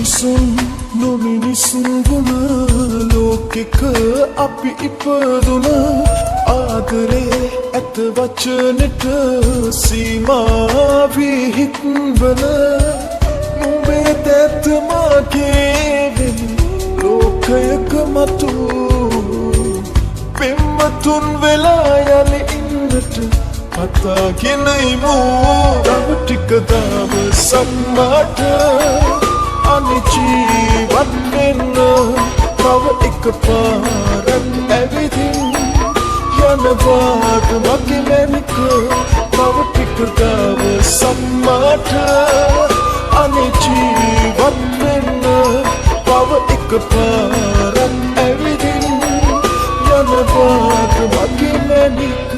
මිනිසුන් නොමිනිසුන් වුණ ලෝකෙක අපි ඉපදුන ආදරේ ඇත වචනෙට සීමා වී හිත්වල නුඹේ තැත් මාගේ වෙන ලෝකයක මතු පෙම්වතුන් වෙලා යලි ඉන්නට පතාගෙන ඉමු තව ටික දවසක් මට අනේ ජීවත් වෙන්න තව එකපාරක් ඇවිදින් යනවාට මගේ මැනික තව ටික දවසක් මට අනේ ජීවත් වෙන්න තව එකපාරක් ඇවිදින් යනවාට මගේ මැනික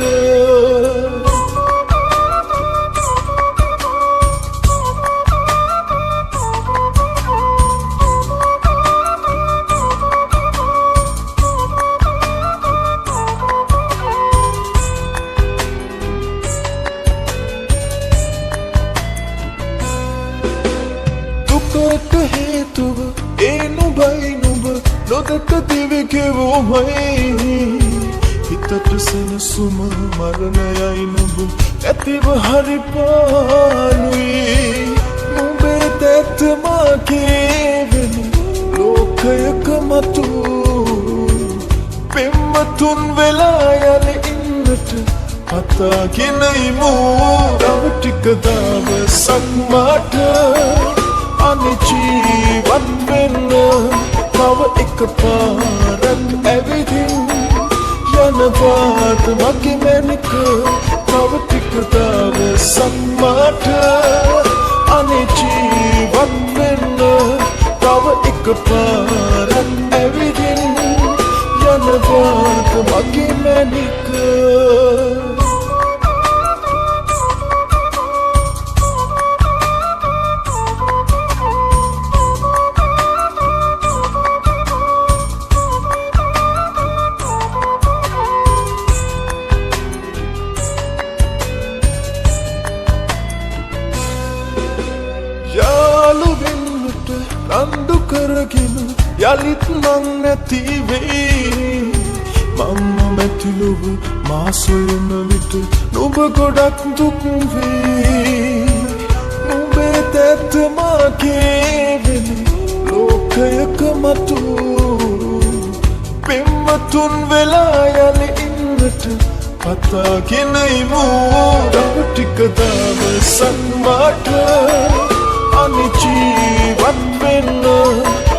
දුකට හේතුව ඒ නුඹයි නුඹ නොදක දිවිගෙවුමයි හිතට සෙනසුම මරණයයි නුඹ ඇතිව හරි පානුයි නුඹේ තැත් මාගේ වෙන ලෝකයක මතු පෙම්වතුන් වෙලා යලි ඉන්නට පතාගෙන ඉමු තව ටික දවසක් මට අනේ ජීවත් වෙන්න තව එකපාරක් ඇවිදින් යනවාට මගේ මැනික තව ටික දවසක් මට අනේ ජීවත් වෙන්න තව එකපාරක් ඇවිදින් යනවාට මගේ මැනික යාළු වෙන්නට රණ්ඩු කරගෙන යලිත් මං නැති වෙයි මම මැතිලුව මා සොයන විට නුඹ ගොඩක් දුක් වෙයි නුඹේ තැත් මාගේ වෙන ලෝකයක මතු පෙම්වතුන් වෙලා යලි ඉන්නට පතාගෙන ඉමු තව ටික දවසක් මට අනේ ජීවත් වෙන්න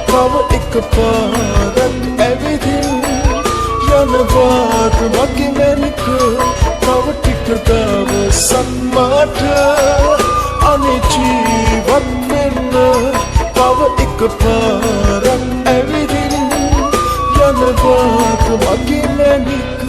තව එකපාරක් ඇවිදින් යනවාට මගේ මැනික තව ටික දවසක් මට අනේ ජීවත් වෙන්න තව එකපාරක් ඇවිදින් යනවාට මගේ මැනික